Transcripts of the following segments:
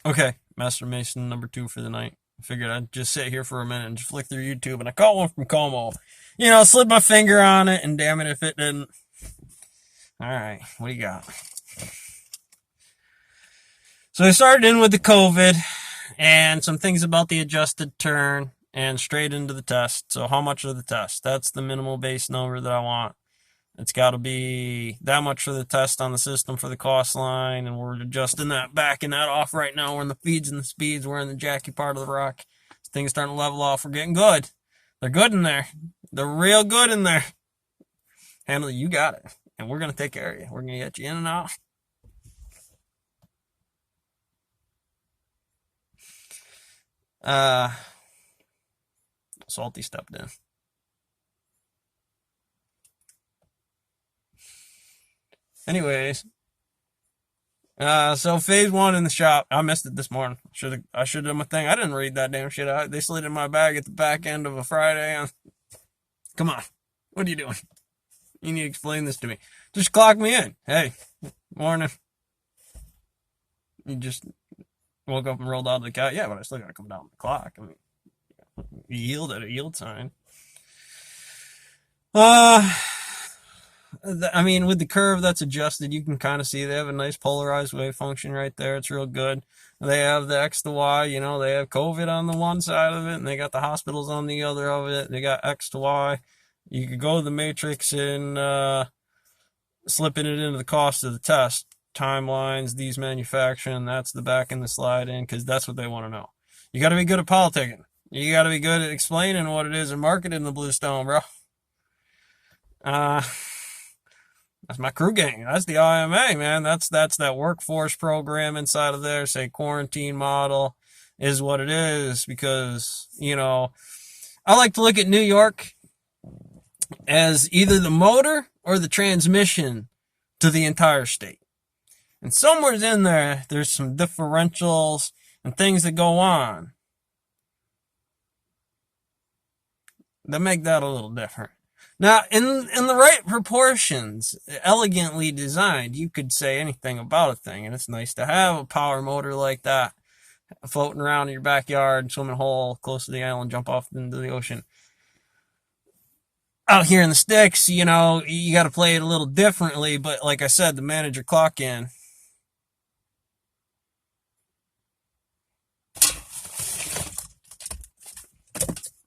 Okay, Master Mason number 2 for the night. I figured I'd just sit here for a minute and just flick through YouTube, and I caught one from Como. Slid my finger on it, and damn it if it didn't. All right, what do you got? So I started in with the COVID and some things about the adjusted turn and straight into the test. So how much of the test? That's the minimal base number that I want. It's got to be that much for the test on the system for the cost line, and we're adjusting that, backing that off right now. We're in the feeds and the speeds. We're in the jacky part of the rock. Things starting to level off. We're getting good. They're good in there. They're real good in there. Handler, you got it. And we're going to take care of you. We're going to get you in and out. Salty stepped in. Anyways, so phase 1 in the shop. I missed it this morning. I should have done my thing. I didn't read that damn shit. They slid in my bag at the back end of a Friday. Come on, what are you doing? You need to explain this to me. Just clock me in. Hey, morning. You just woke up and rolled out of the couch. Yeah, but I still gotta come down the clock. I mean, yield at a yield sign. With the curve that's adjusted, you can kind of see they have a nice polarized wave function right there. It's real good. They have the X to Y, they have COVID on the one side of it, and they got the hospitals on the other of it. They got X to Y. You could go to the matrix and slipping it into the cost of the test. Timelines, these manufacturing, that's the back and the slide in, because that's what they want to know. You got to be good at politicking. You got to be good at explaining what it is and marketing the Bluestone, bro. That's my crew gang. That's the IMA, man. That's that workforce program inside of there. Say quarantine model is what it is, because, I like to look at New York as either the motor or the transmission to the entire state. And somewhere in there, there's some differentials and things that go on that make that a little different. Now, in the right proportions, elegantly designed, you could say anything about a thing, and it's nice to have a power motor like that floating around in your backyard, swimming hole close to the island, jump off into the ocean. Out here in the sticks, you got to play it a little differently, but like I said, the manager clock in.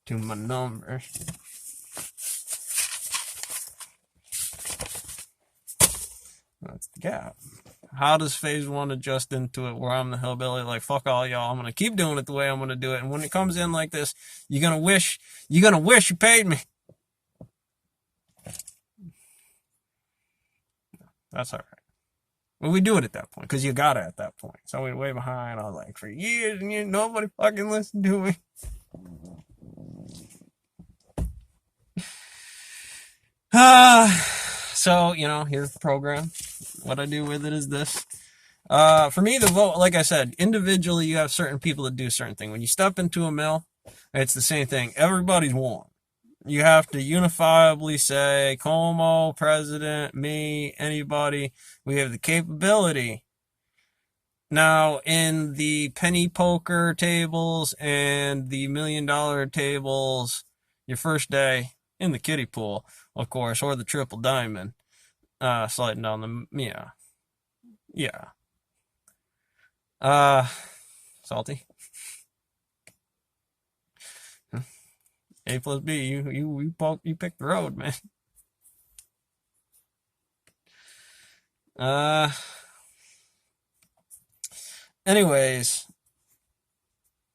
To my numbers. That's the gap. How does phase 1 adjust into it where I'm the hillbilly? Like, fuck all y'all. I'm going to keep doing it the way I'm going to do it. And when it comes in like this, you're going to wish you paid me. That's all right. Well, we do it at that point, because you got it at that point. So we're way behind. I was like, for years and years, nobody fucking listened to me. So, here's the program. What I do with it is this. For me, the vote, like I said, individually, you have certain people that do certain things. When you step into a mill, it's the same thing. Everybody's one. You have to unifiably say, Como, president, me, anybody. We have the capability. Now, in the penny poker tables and the $1 million tables, your first day in the kiddie pool, of course, or the triple diamond, sliding down the, yeah. Salty. A plus B, you picked the road, man. Anyways,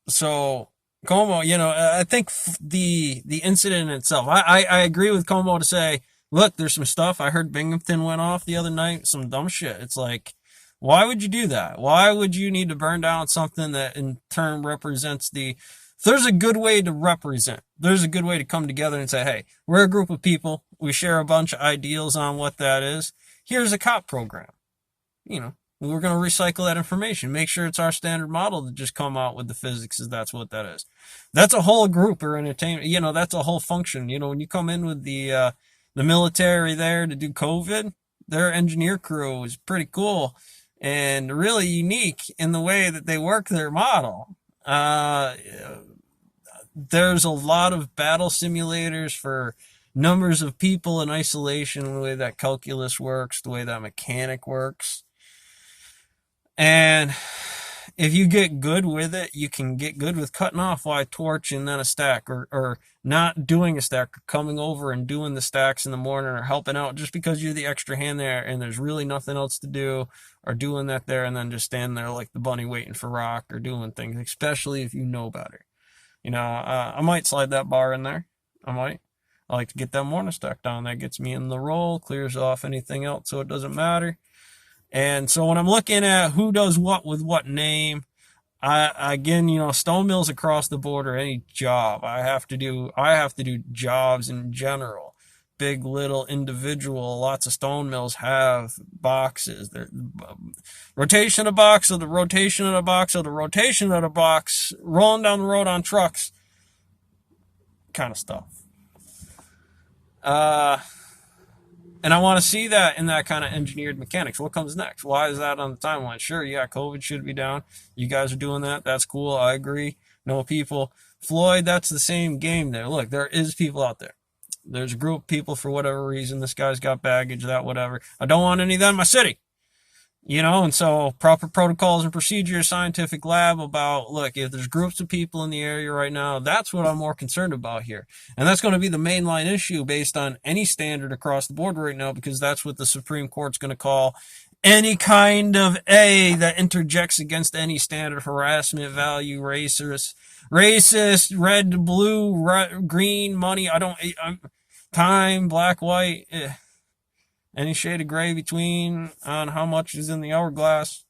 so Como, I think the incident itself, I agree with Como to say, look, there's some stuff. I heard Binghamton went off the other night, some dumb shit. It's like, why would you do that? Why would you need to burn down something that in turn represents if there's a good way to represent, there's a good way to come together and say, hey, we're a group of people. We share a bunch of ideals on what that is. Here's a COP program. We're going to recycle that information. Make sure it's our standard model to just come out with the physics, as that's what that is. That's a whole group or entertainment. That's a whole function. When you come in with the military there to do COVID, their engineer crew is pretty cool. and really unique in the way that they work their model. Uh, there's a lot of battle simulators for numbers of people in isolation, the way that calculus works, the way that mechanic works. And if you get good with it, you can get good with cutting off Y torch and then a stack, or not doing a stack, or coming over and doing the stacks in the morning, or helping out just because you're the extra hand there and there's really nothing else to do, or doing that there and then just standing there like the bunny waiting for rock, or doing things, especially if you know better. I might slide that bar in there. I might. I like to get that morning stack down. That gets me in the roll, clears off anything else so it doesn't matter. And so when I'm looking at who does what with what name, again, stone mills across the board, or any job, I have to do jobs in general. Big, little, individual. Lots of stone mills have boxes. They're rotation of a box of the rotation of a box of the rotation of a box, rolling down the road on trucks, kind of stuff. And I want to see that in that kind of engineered mechanics. What comes next? Why is that on the timeline? Sure, yeah, COVID should be down. You guys are doing that. That's cool. I agree. No people. Floyd, that's the same game there. Look, there is people out there. There's a group of people for whatever reason. This guy's got baggage, that, whatever. I don't want any of that in my city. And so proper protocols and procedures, scientific lab about, look, if there's groups of people in the area right now, that's what I'm more concerned about here. And that's going to be the mainline issue based on any standard across the board right now, because that's what the Supreme Court's going to call any kind of that interjects against any standard: harassment, value, racist, red, blue, green, money. Time, black, white. Any shade of gray between on how much is in the hourglass.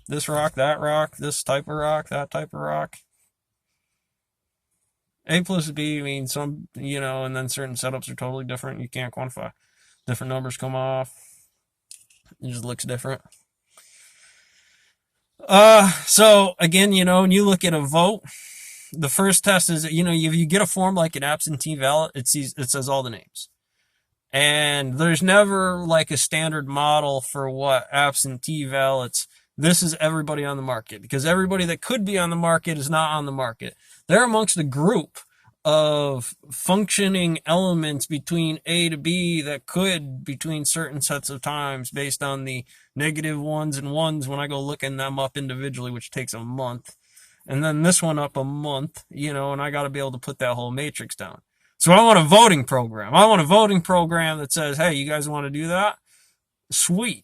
This rock, that rock, this type of rock, that type of rock. A plus B means some, and then certain setups are totally different. You can't quantify. Different numbers come off. It just looks different. So again, when you look at a vote, the first test is, if you get a form like an absentee ballot, it says all the names. And there's never like a standard model for what absentee ballots. This is everybody on the market, because everybody that could be on the market is not on the market. They're amongst a group of functioning elements between A to B that could, between certain sets of times, based on the negative ones and ones when I go looking them up individually, which takes a month. And then this one up a month, and I got to be able to put that whole matrix down. So I want a voting program. I want a voting program that says, hey, you guys want to do that? Sweet.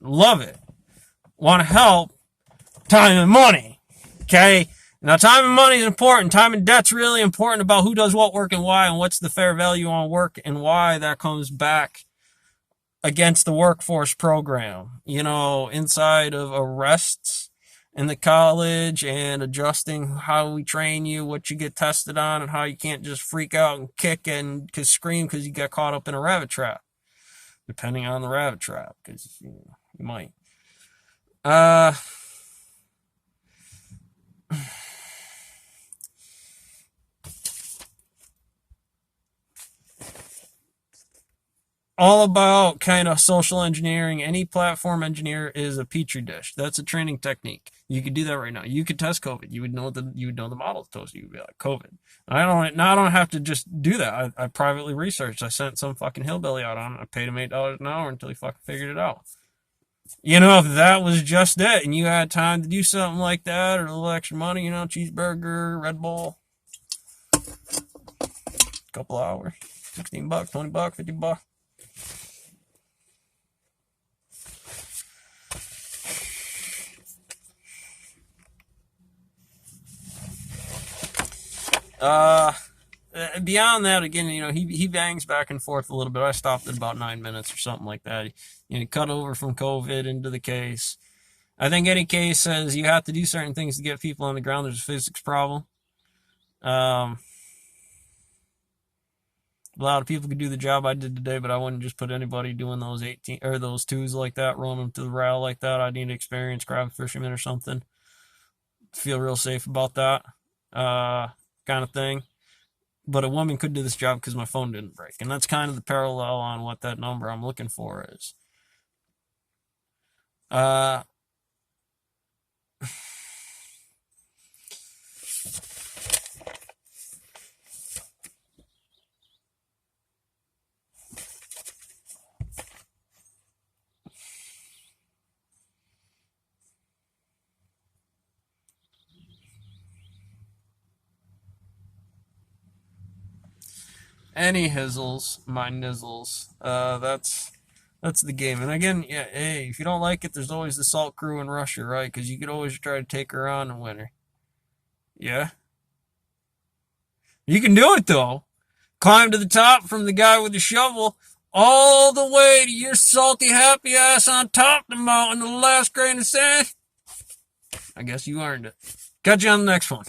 Love it. Want to help? Time and money. Okay? Now, time and money is important. Time and debt's really important about who does what work and why, and what's the fair value on work and why that comes back against the workforce program. Inside of arrests in the college, and adjusting how we train you, what you get tested on, and how you can't just freak out and kick and scream because you got caught up in a rabbit trap, depending on the rabbit trap, because you might. All about kind of social engineering. Any platform engineer is a petri dish. That's a training technique. You could do that right now. You could test COVID. You would know the model tells you. You'd be like, COVID. I don't have to just do that. I privately researched. I sent some fucking hillbilly out on it. I paid him $8 an hour until he fucking figured it out. If that was just it and you had time to do something like that, or a little extra money, cheeseburger, Red Bull, couple hours, $16, $20, $50. Beyond that, again, he bangs back and forth a little bit. I stopped at about 9 minutes or something like that. He cut over from COVID into the case. I think any case says you have to do certain things to get people on the ground. There's a physics problem. A lot of people could do the job I did today, but I wouldn't just put anybody doing those 18 or those twos like that, rolling them to the rail like that. I need experience, grab a fisherman or something. Feel real safe about that kind of thing. But a woman could do this job because my phone didn't break. And that's kind of the parallel on what that number I'm looking for is. Uh, any hizzles, my nizzles. That's the game. And again, yeah, hey, if you don't like it, there's always the Salt Crew in Russia, right? Because you could always try to take her on and win her. Yeah, you can do it though. Climb to the top from the guy with the shovel all the way to your salty happy ass on top of the mountain, the last grain of sand. I guess you earned it. Catch you on the next one.